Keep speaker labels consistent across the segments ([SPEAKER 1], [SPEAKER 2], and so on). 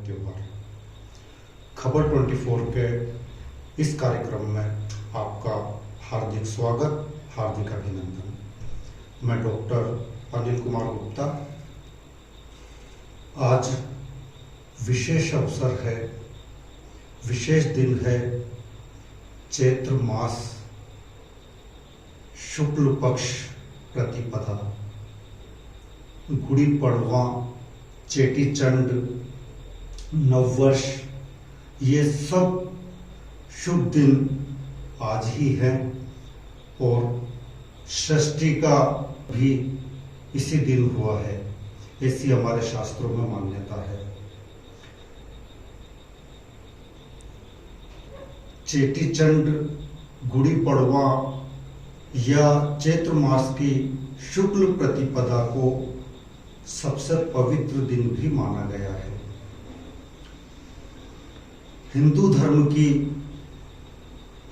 [SPEAKER 1] त्योहार। खबर 24 के इस कार्यक्रम में आपका हार्दिक स्वागत, हार्दिक अभिनंदन। मैं डॉक्टर अनिल कुमार गुप्ता। आज विशेष अवसर है, विशेष दिन है। चैत्र मास शुक्ल पक्ष प्रतिपदा, गुड़ी पड़वा, चेटी चंड, नववर्ष, ये सब शुभ दिन आज ही हैं और षष्ठी का भी इसी दिन हुआ है, ऐसी हमारे शास्त्रों में मान्यता है। चेटी चंड, गुड़ी पड़वा या चैत्र मास की शुक्ल प्रतिपदा को सबसे पवित्र दिन भी माना गया है। हिंदू धर्म की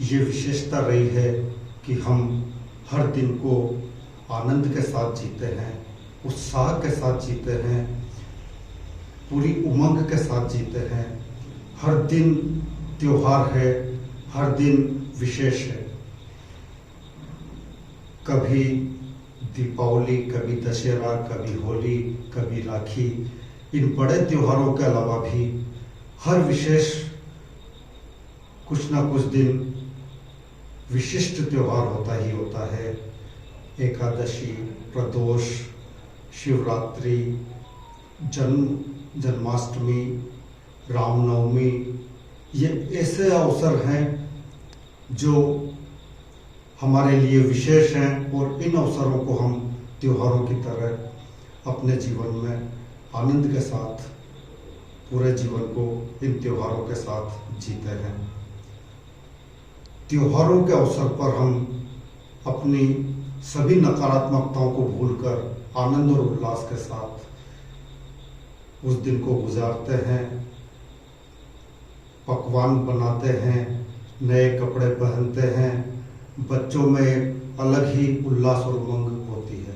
[SPEAKER 1] ये विशेषता रही है कि हम हर दिन को आनंद के साथ जीते हैं, उत्साह के साथ जीते हैं, पूरी उमंग के साथ जीते हैं। हर दिन त्योहार है, हर दिन विशेष है। कभी दीपावली, कभी दशहरा, कभी होली, कभी राखी, इन बड़े त्योहारों के अलावा भी हर विशेष कुछ ना कुछ दिन विशिष्ट त्योहार होता ही होता है। एकादशी, प्रदोष, शिवरात्रि, जन्माष्टमी, रामनवमी, ये ऐसे अवसर हैं जो हमारे लिए विशेष हैं और इन अवसरों को हम त्योहारों की तरह अपने जीवन में आनंद के साथ पूरे जीवन को इन त्योहारों के साथ जीते हैं। त्योहारों के अवसर पर हम अपनी सभी नकारात्मकताओं को भूलकर आनंद और उल्लास के साथ उस दिन को गुजारते हैं, पकवान बनाते हैं, नए कपड़े पहनते हैं। बच्चों में एक अलग ही उल्लास और उमंग होती है।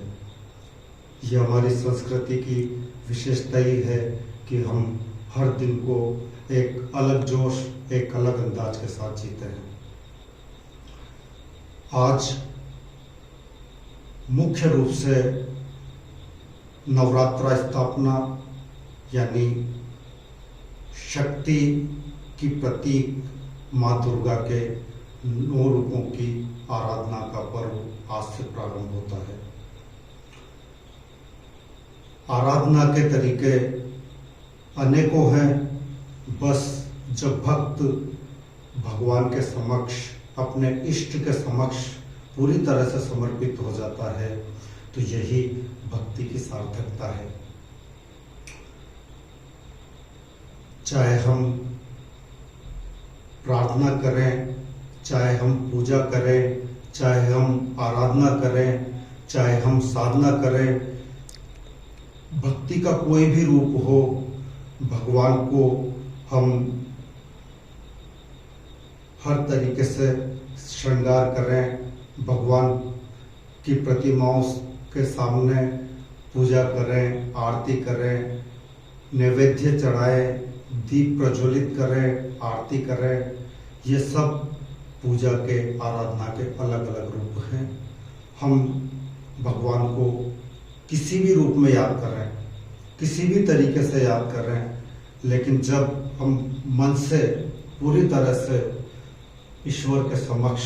[SPEAKER 1] ये हमारी संस्कृति की विशेषता ही है कि हम हर दिन को एक अलग जोश, एक अलग अंदाज के साथ जीते हैं। आज मुख्य रूप से नवरात्रा स्थापना यानी शक्ति की प्रतीक माँ दुर्गा के 9 रूपों की आराधना का पर्व आज से प्रारंभ होता है। आराधना के तरीके अनेकों हैं। बस जब भक्त भगवान के समक्ष, अपने इष्ट के समक्ष पूरी तरह से समर्पित हो जाता है तो यही भक्ति की सार्थकता है। चाहे हम प्रार्थना करें, चाहे हम पूजा करें, चाहे हम आराधना करें, चाहे हम साधना करें, भक्ति का कोई भी रूप हो, भगवान को हम हर तरीके से श्रृंगार करें, भगवान की प्रतिमाओं के सामने पूजा करें, आरती करें, नैवेद्य चढ़ाएं, दीप प्रज्वलित करें, आरती करें, ये सब पूजा के, आराधना के अलग अलग रूप हैं। हम भगवान को किसी भी रूप में याद कर रहे हैं, किसी भी तरीके से याद कर रहे हैं, लेकिन जब हम मन से पूरी तरह से ईश्वर के समक्ष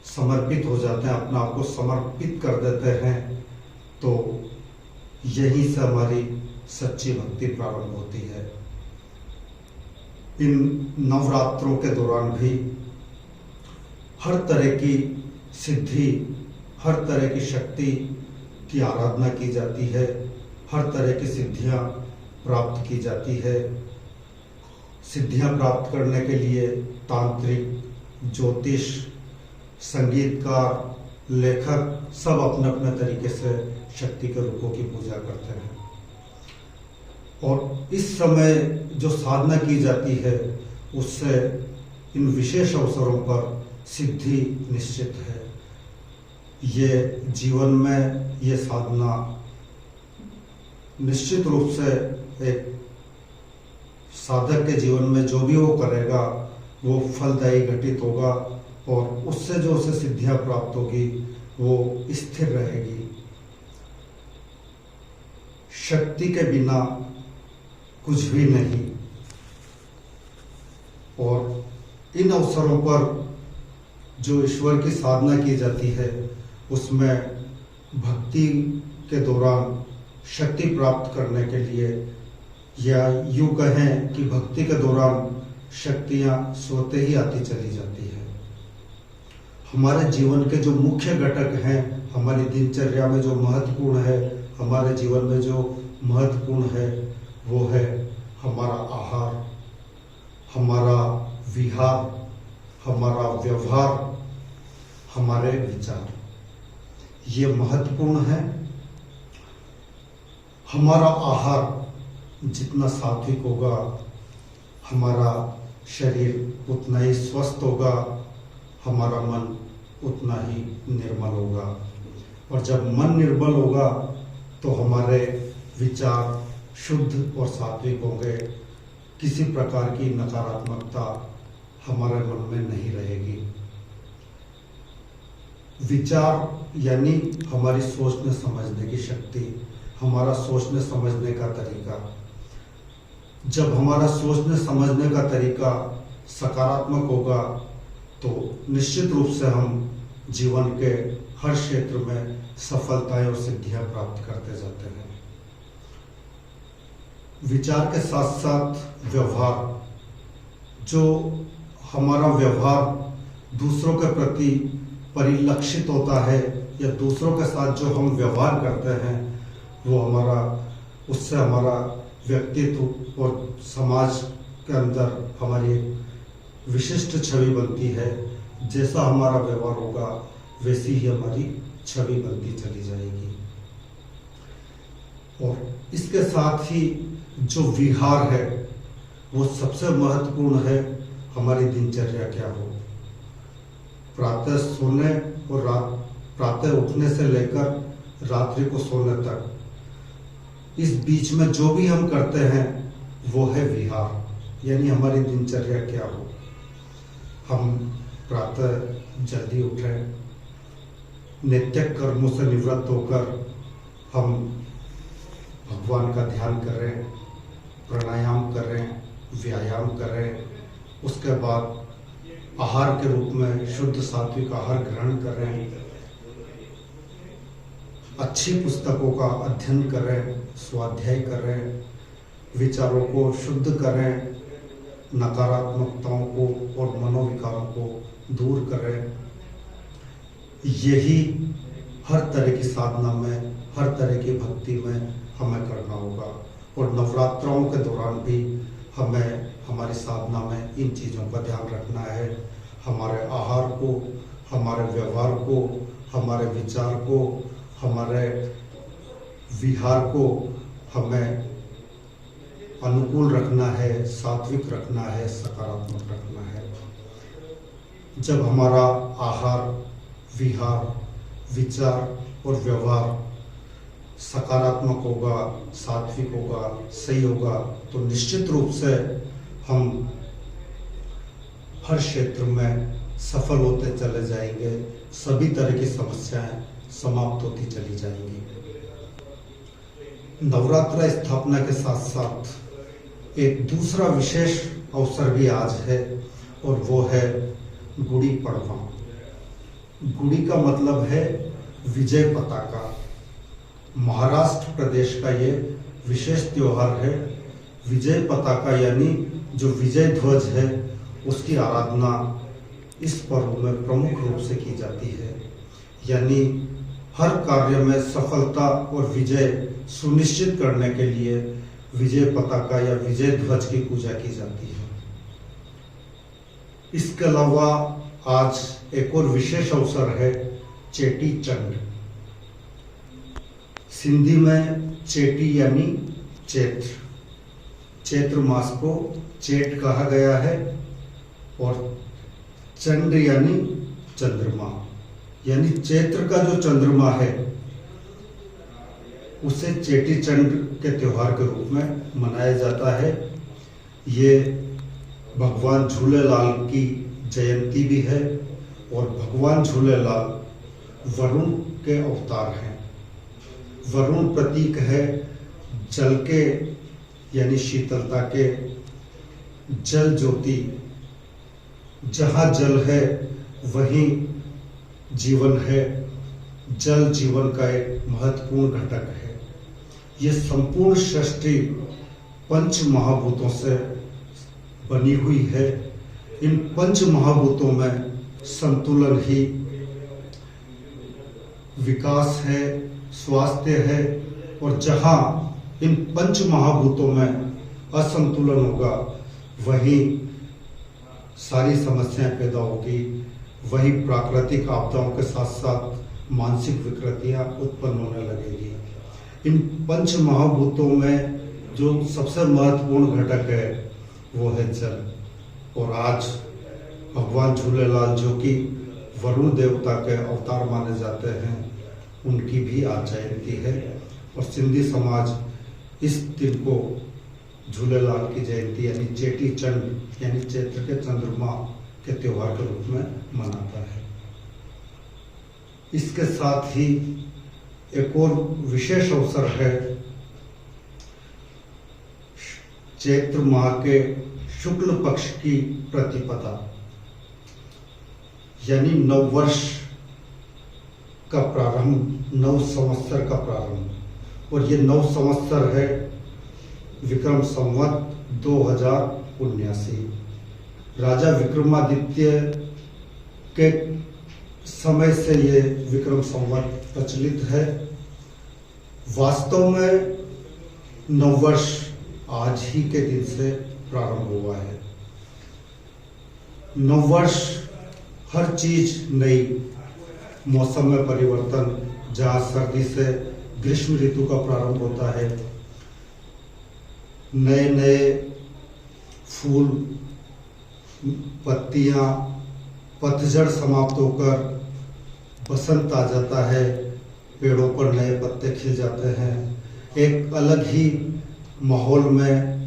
[SPEAKER 1] समर्पित हो जाते हैं, अपना आप को समर्पित कर देते हैं, तो यहीं से हमारी सच्ची भक्ति प्रारंभ होती है। इन नवरात्रों के दौरान भी हर तरह की सिद्धि, हर तरह की शक्ति की आराधना की जाती है, हर तरह की सिद्धियां प्राप्त की जाती है। सिद्धियां प्राप्त करने के लिए तांत्रिक, ज्योतिष, संगीतकार, लेखक सब अपने अपने तरीके से शक्ति के रूपों की पूजा करते हैं। और इस समय जो साधना की जाती है उससे इन विशेष अवसरों पर सिद्धि निश्चित है। ये जीवन में ये साधना निश्चित रूप से एक साधक के जीवन में जो भी वो करेगा वो फलदायी घटित होगा और उससे जो उसे सिद्धियां प्राप्त होगी वो स्थिर रहेगी। शक्ति के बिना कुछ भी नहीं। और इन अवसरों पर जो ईश्वर की साधना की जाती है उसमें भक्ति के दौरान शक्ति प्राप्त करने के लिए, या यूं कहें कि भक्ति के दौरान शक्तियां स्वतः ही आती चली जाती है। हमारे जीवन के जो मुख्य घटक हैं, हमारी दिनचर्या में जो महत्वपूर्ण है, हमारे जीवन में जो महत्वपूर्ण है वो है हमारा आहार, हमारा विहार, हमारा व्यवहार, हमारे विचार, ये महत्वपूर्ण है। हमारा आहार जितना सात्विक होगा हमारा शरीर उतना ही स्वस्थ होगा, हमारा मन उतना ही निर्मल होगा। और जब मन निर्मल होगा तो हमारे विचार शुद्ध और सात्विक होंगे, किसी प्रकार की नकारात्मकता हमारे मन में नहीं रहेगी। विचार यानी हमारी सोचने समझने की शक्ति, हमारा सोचने समझने का तरीका। जब हमारा सोचने समझने का तरीका सकारात्मक होगा तो निश्चित रूप से हम जीवन के हर क्षेत्र में सफलताएं और सिद्धियां प्राप्त करते जाते हैं। विचार के साथ साथ व्यवहार, जो हमारा व्यवहार दूसरों के प्रति परिलक्षित होता है या दूसरों के साथ जो हम व्यवहार करते हैं वो उससे हमारा व्यक्तित्व और समाज के अंदर हमारी विशिष्ट छवि बनती है। जैसा हमारा व्यवहार होगा वैसी ही हमारी छवि बनती चली जाएगी। और इसके साथ ही जो विहार है वो सबसे महत्वपूर्ण है। हमारी दिनचर्या क्या हो, प्रातः सोने और प्रातः उठने से लेकर रात्रि को सोने तक, इस बीच में जो भी हम करते हैं वो है विहार, यानी हमारी दिनचर्या क्या हो। हम प्रातः जल्दी उठें, नित्य कर्मों से निवृत्त होकर हम भगवान का ध्यान करें, प्राणायाम करें, व्यायाम करें, उसके बाद आहार के रूप में शुद्ध सात्विक आहार ग्रहण करें, अच्छी पुस्तकों का अध्ययन करें, स्वाध्याय करें, विचारों को शुद्ध करें, नकारात्मकताओं को और मनोविकारों को दूर करें। यही हर तरह की साधना में, हर तरह की भक्ति में हमें करना होगा। और नवरात्रों के दौरान भी हमें हमारी साधना में इन चीज़ों का ध्यान रखना है। हमारे आहार को, हमारे व्यवहार को, हमारे विचार को, हमारे विहार को हमें अनुकूल रखना है, सात्विक रखना है, सकारात्मक रखना है। जब हमारा आहार, विहार, विचार और व्यवहार सकारात्मक होगा, सात्विक होगा, सही होगा, तो निश्चित रूप से हम हर क्षेत्र में सफल होते चले जाएंगे। सभी तरह की समस्याएं समाप्त होती चली जाएंगी। नवरात्र स्थापना के साथ साथ एक दूसरा विशेष अवसर भी आज है और वो है गुड़ी पड़वा। गुड़ी का मतलब है विजय पताका। महाराष्ट्र प्रदेश का ये विशेष त्योहार है। विजय पताका यानी जो विजय ध्वज है उसकी आराधना इस पर्व में प्रमुख रूप से की जाती है। यानी हर कार्य में सफलता और विजय सुनिश्चित करने के लिए विजय पताका या विजय ध्वज की पूजा की जाती है। इसके अलावा आज एक और विशेष अवसर है चेटी चंड। सिंधी में चेटी यानी चैत्र, चैत्र मास को चेट कहा गया है और चंड यानी चंद्रमा, यानी चैत्र का जो चंद्रमा है उसे चेटी चंड के त्योहार के रूप में मनाया जाता है। ये भगवान झूलेलाल की जयंती भी है और भगवान झूलेलाल वरुण के अवतार हैं। वरुण प्रतीक है जल के यानी शीतलता के। जल ज्योति, जहाँ जल है वहीं जीवन है। जल जीवन का एक महत्वपूर्ण घटक है। ये संपूर्ण सृष्टि पंच महाभूतों से बनी हुई है। इन पंच महाभूतों में संतुलन ही विकास है, स्वास्थ्य है। और जहाँ इन पंच महाभूतों में असंतुलन होगा वहीं सारी समस्याएं पैदा होगी। वही प्राकृतिक आपदाओं के साथ साथ मानसिक विकृतियां उत्पन्न होने लगेगी। इन पंच महाभूतों में जो सबसे महत्वपूर्ण घटक है वो है जल। और आज भगवान झूलेलाल जो कि वरुण देवता के अवतार माने जाते हैं, उनकी भी आज जयंती है। और सिंधी समाज इस दिन को झूलेलाल की जयंती यानी चेटी चंड यानी चैत्र के चंद्रमा के त्योहार के रूप में मनाता है। इसके साथ ही एक और विशेष अवसर है चैत्र माह के शुक्ल पक्ष की प्रतिपदा यानी नववर्ष का प्रारंभ, नव संवत्सर का प्रारंभ। और ये नव संवत्सर है विक्रम संवत 2079। राजा विक्रमादित्य के समय से ये विक्रम संवत प्रचलित है। वास्तव में नववर्ष आज ही के दिन से प्रारंभ हुआ है। नववर्ष हर चीज नई, मौसम में परिवर्तन, जहाँ सर्दी से ग्रीष्म ऋतु का प्रारंभ होता है, नए नए फूल, पत्तियां, पतझड़ समाप्त होकर बसंत आ जाता है, पेड़ों पर नए पत्ते खिल जाते हैं। एक अलग ही माहौल में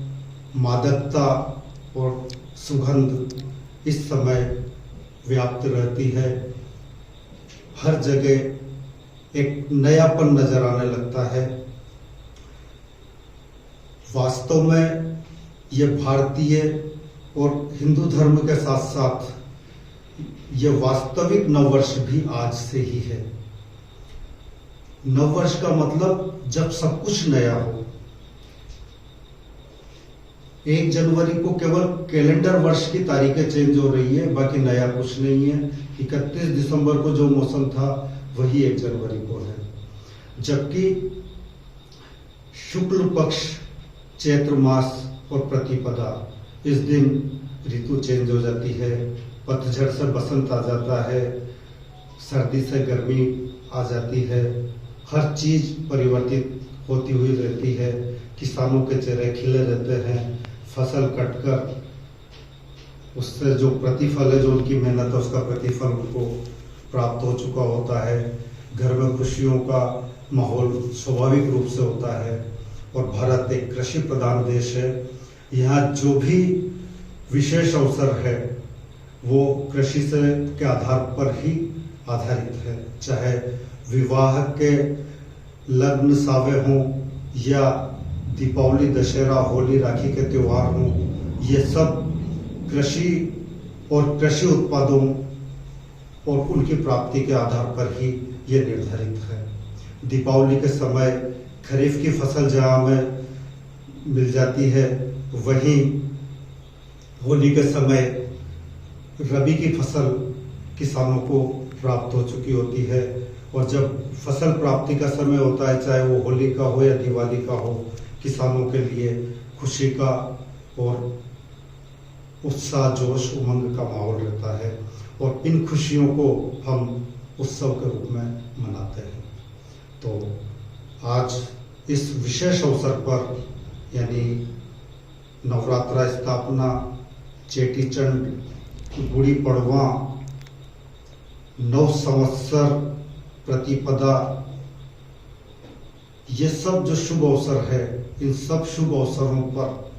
[SPEAKER 1] मादकता और सुगंध इस समय व्याप्त रहती है। हर जगह एक नयापन नजर आने लगता है। वास्तव में ये भारतीय और हिंदू धर्म के साथ साथ ये वास्तविक नववर्ष भी आज से ही है। नववर्ष का मतलब जब सब कुछ नया हो। 1 जनवरी को केवल कैलेंडर वर्ष की तारीखें चेंज हो रही है, बाकी नया कुछ नहीं है। 31 दिसंबर को जो मौसम था वही 1 जनवरी को है। जबकि शुक्ल पक्ष, चैत्र मास और प्रतिपदा, इस दिन ऋतु चेंज हो जाती है। पतझड़ से बसंत आ जाता है, सर्दी से गर्मी आ जाती है। हर चीज परिवर्तित होती हुई रहती है। किसानों के चेहरे खिले रहते हैं। फसल कटकर उससे जो प्रतिफल है, जो उनकी मेहनत है, उसका प्रतिफल उनको प्राप्त हो चुका होता है। घर में खुशियों का माहौल स्वाभाविक रूप से होता है। और भारत एक कृषि प्रधान देश है। यहाँ जो भी विशेष अवसर है वो कृषि से के आधार पर ही आधारित है। चाहे विवाह के लग्न सावे हों या दीपावली, दशहरा, होली, राखी के त्योहार हों, ये सब कृषि और कृषि उत्पादों और उनकी प्राप्ति के आधार पर ही ये निर्धारित है। दीपावली के समय खरीफ की फसल जहाँ हमें मिल जाती है, वहीं होली के समय रबी की फसल किसानों को प्राप्त हो चुकी होती है। और जब फसल प्राप्ति का समय होता है, चाहे वो होली का हो या दिवाली का हो, किसानों के लिए खुशी का और उत्साह, जोश, उमंग का माहौल रहता है। और इन खुशियों को हम उत्सव के रूप में मनाते हैं। तो आज इस विशेष अवसर पर यानी नवरात्रा स्थापना, चेटी चंड, गुड़ी पड़वा, नव संवत्सर, प्रतिपदा, ये सब जो शुभ अवसर है, इन सब शुभ अवसरों पर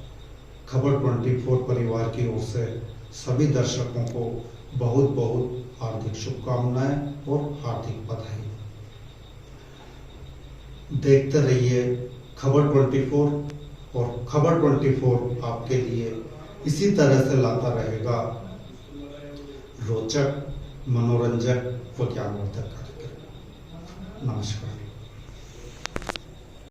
[SPEAKER 1] खबर 24 परिवार की ओर से सभी दर्शकों को बहुत बहुत हार्दिक शुभकामनाएं और हार्दिक बधाई। देखते रहिए खबर 24 और खबर 24 आपके लिए इसी तरह से लाता रहेगा रोचक, मनोरंजक व ज्ञानवर्धक कार्यक्रम। नमस्कार।